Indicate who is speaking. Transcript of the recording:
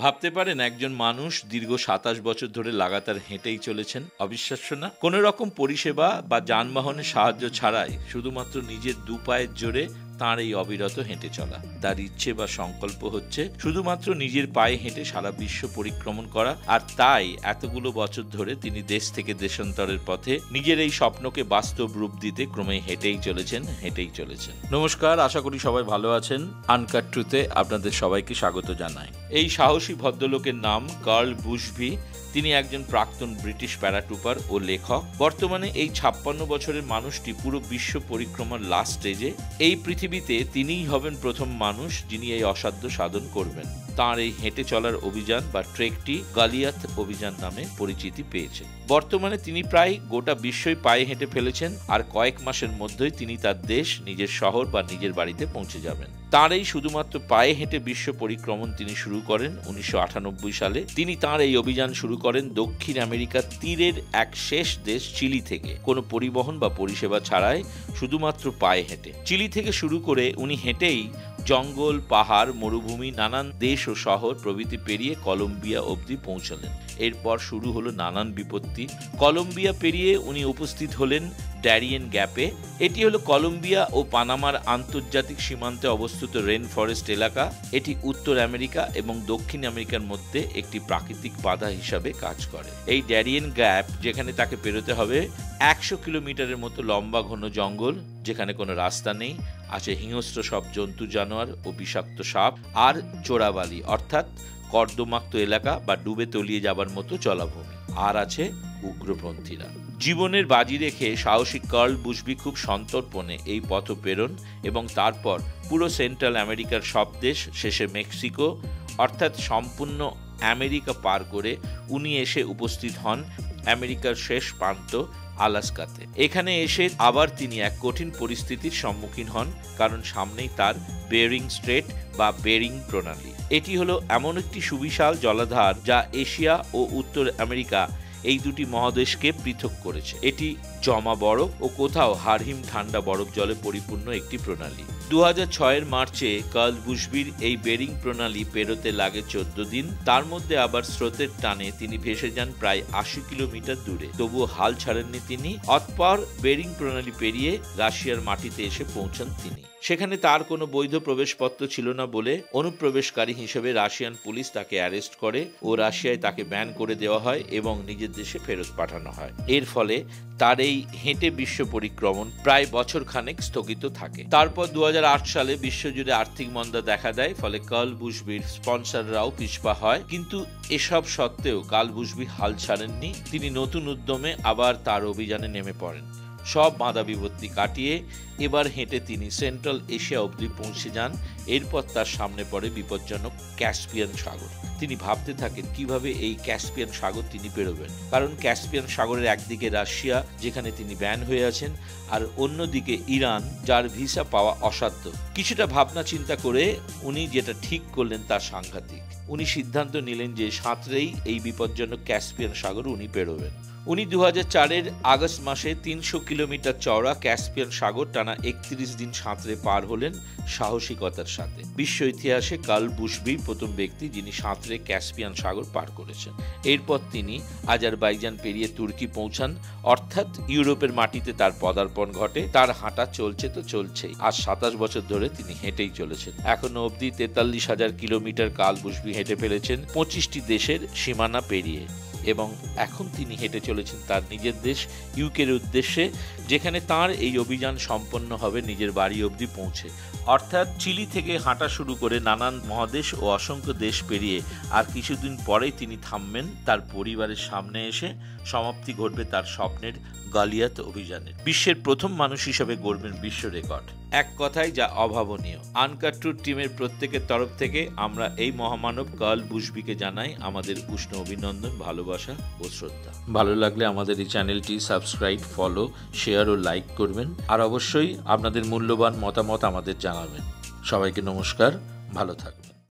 Speaker 1: ভাবতে পারেন একজন মানুষ দীর্ঘ ২৭ বছর ধরে লাগাতার হেঁটেই চলেছেন। অবিশ্বাস্য না? কোনো রকম পরিষেবা বা যানবাহনের সাহায্য ছাড়াই শুধুমাত্র নিজের দু পায়ের জোরে তাঁর এই অবিরত হেঁটে চলা। তার ইচ্ছে বা সংকল্প হচ্ছে শুধুমাত্র নিজের পায়ে হেঁটে সারা বিশ্ব পরিক্রমণ করা। আর তাই এতগুলো বছর ধরে তিনি দেশ থেকে দেশান্তরের পথে নিজের এই স্বপ্নকে বাস্তব রূপ দিতে ক্রমে হেঁটেই চলেছেন। নমস্কার, আশা করি সবাই ভালো আছেন। আনকাট ট্রুথে আপনাদের সবাইকে স্বাগত জানাই। এই সাহসী ভদ্রলোকের নাম কার্ল বুশবি। তিনি একজন প্রাক্তন ব্রিটিশ প্যারাট্রুপার ও লেখক। বর্তমানে এই ৫৬ বছরের মানুষটি পুরো বিশ্ব পরিক্রমার লাস্ট স্টেজে। এই পৃথিবীতে তিনিই হবেন প্রথম মানুষ যিনি এই অসাধ্য সাধন করবেন। তাঁর এই হেঁটে চলার অভিযান বা ট্রেকটি গালিয়াত অভিযান নামে পরিচিতি পেয়েছে। বর্তমানে তিনি প্রায় গোটা বিশ্বই পায়ে হেঁটে ফেলেছেন, আর কয়েক মাসের মধ্যেই তিনি তার দেশ, নিজের শহর বা নিজের বাড়িতে পৌঁছে যাবেন। তাঁর এই শুধুমাত্র পায়ে হেঁটে বিশ্ব পরিক্রমণ তিনি শুরু করেন ১৯৯৮ সালে। তিনি তাঁর এই অভিযান শুরু করেন দক্ষিণ আমেরিকার তীরের এক শেষ দেশ চিলি থেকে, কোনো পরিবহন বা পরিষেবা ছাড়াই শুধুমাত্র পায়ে হেঁটে। চিলি থেকে শুরু করে উনি হেঁটেই জঙ্গল, পাহাড়, মরুভূমি, নানান দেশ ও শহর প্রভৃতি পেরিয়ে কলম্বিয়া অবধি পৌঁছালেন। এরপর শুরু হলো নানান বিপত্তি। কলম্বিয়া পেরিয়ে উনি উপস্থিত হলেন ড্যারিয়েন গ্যাপে। এটি হলো কলম্বিয়া ও পানামার আন্তর্জাতিক সীমান্তে অবস্থিত রেন ফরেস্ট এলাকা। এটি উত্তর আমেরিকা এবং দক্ষিণ আমেরিকার মধ্যে একটি প্রাকৃতিক বাধা হিসাবে কাজ করে। এই ড্যারিয়েন গ্যাপ, যেখানে তাকে পেরোতে হবে ১০০ কিলোমিটারের মতো লম্বা ঘন জঙ্গল, যেখানে কোনো রাস্তা নেই, আছে হিংস্র সব জন্তু জানোয়ার ও বিষাক্ত সাপ, আর চোরাবালি অর্থাৎ কর্দমাক্ত এলাকা বা ডুবে তলিয়ে যাবার মতো জলাভূমি, আর আছে উগ্রপন্থীরা। জীবনের বাজি রেখে সাহসী কার্ল বুশবি খুব সন্তর্পণে এই পথ প্রেরণ এবং তারপর পুরো সেন্ট্রাল আমেরিকার সব দেশ, শেষে মেক্সিকো অর্থাৎ সম্পূর্ণ আমেরিকা পার করে উনি এসে উপস্থিত হন আমেরিকার শেষ প্রান্ত আলাস্কাতে। এখানে এসে আবার তিনি এক কঠিন পরিস্থিতির সম্মুখীন হন, কারণ সামনেই তার বেরিং স্ট্রেট বা বেরিং প্রণালী। এটি হলো এমন একটি সুবিশাল জলাধার যা এশিয়া ও উত্তর আমেরিকা এই দুটি মহাদেশকে পৃথক করেছে। এটি জমা বরফ ও কোথাও হাড়হিম ঠান্ডা বরফ জলে পরিপূর্ণ একটি প্রণালী। ২০০৬ মার্চে কার্ল বুশবির এই বেরিং প্রণালী পেরোতে লাগে ১৪ দিন। তার মধ্যে আবার স্রোতের টানে তিনি ভেসে যান প্রায় ৮০ কিলোমিটার দূরে। তবুও হাল ছাড়েননি তিনি। অতঃপর বেরিং প্রণালী পেরিয়ে রাশিয়ার মাটিতে এসে পৌঁছান তিনি। সেখানে তার কোনো বৈধ প্রবেশপত্র ছিল না বলে অনুপ্রবেশকারী হিসেবে রাশিয়ান পুলিশ তাকে অ্যারেস্ট করে ও রাশিয়ায় তাকে ব্যান করে দেওয়া হয় এবং নিজের দেশে ফেরত পাঠানো হয়। এর ফলে তার এই হেঁটে বিশ্ব পরিক্রমণ প্রায় বছর খানেক স্থগিত থাকে। তারপর ২০০৮ সালে বিশ্বজুড়ে আর্থিক মন্দা দেখা দেয়, ফলে কার্ল বুশবির স্পন্সররাও পিছপা হয়। কিন্তু এসব সত্ত্বেও কার্ল বুশবি হাল ছাড়েননি। তিনি নতুন উদ্যমে আবার তার অভিযানে নেমে পড়েন। সব বাধা বিপত্তি কাটিয়ে এবার হেঁটে তিনি সেন্ট্রাল এশিয়া অবধি পৌঁছে যান। এরপর তার সামনে পড়ে বিপজ্জনক ক্যাসপিয়ান সাগর। তিনি ভাবতে থাকেন কিভাবে এই ক্যাসপিয়ান সাগর তিনি পেরোবেন, কারণ ক্যাসপিয়ান সাগরের একদিকে রাশিয়া, যেখানে তিনি ব্যান হয়ে আছেন, আর অন্যদিকে ইরান, যার ভিসা পাওয়া অসাধ্য। কিছুটা ভাবনা চিন্তা করে উনি যেটা ঠিক করলেন তা সাংঘাতিক। উনি সিদ্ধান্ত নিলেন যে সাঁতরেই এই বিপজ্জনক ক্যাসপিয়ান সাগর উনি পেরোবেন। উনি ২০০৪ আগস্ট মাসে ৩০০ কিলোমিটার চওড়া ক্যাসপিয়ান সাগর টানা ৩১ দিন সাঁতরে পার হলেন সাহসিকতার সাথে। বিশ্ব ইতিহাসে কার্ল বুশবি প্রথম ব্যক্তি যিনি সাঁতরে ক্যাসপিয়ান সাগর পার করেছেন। এরপর তিনি আজারবাইজান পেরিয়ে তুর্কি পৌঁছান, অর্থাৎ ইউরোপের মাটিতে তার পদার্পণ ঘটে। তার হাঁটা চলছে তো চলছেই। আজ ২৭ বছর ধরে তিনি হেঁটেই চলেছেন। এখনো অবধি ৪৩,০০০ কিলোমিটার কার্ল বুশবি হেঁটে ফেলেছেন ২৫টি দেশের সীমানা পেরিয়ে, এবং এখন তিনি হেঁটে চলেছেন তার নিজের দেশ ইউকের উদ্দেশ্যে, যেখানে তার এই অভিযান সম্পন্ন হবে নিজের বাড়ি অবধি পৌঁছে। অর্থাৎ চিলি থেকে হাঁটা শুরু করে নানান মহাদেশ ও অসংখ্য দেশ পেরিয়ে আর কিছুদিন পরেই তিনি থামবেন তার পরিবারের সামনে এসে। সমাপ্তি ঘটবে তার স্বপ্নের গালিয়াত অভিযানের। বিশ্বের প্রথম মানুষ হিসেবে গড়বেন বিশ্ব রেকর্ড। এক কথায় যা অভাবনীয়। আনকাট ট্রুথ টিমের প্রত্যেকের তরফ থেকে আমরা এই মহামানব কার্ল বুশবিকে জানাই আমাদের উষ্ণ অভিনন্দন, ভালোবাসা ও শ্রদ্ধা। ভালো লাগলে আমাদের এই চ্যানেলটি সাবস্ক্রাইব, ফলো, শেয়ার ও লাইক করবেন, আর অবশ্যই আপনাদের মূল্যবান মতামত আমাদের জানাবেন। সবাইকে নমস্কার, ভালো থাকবেন।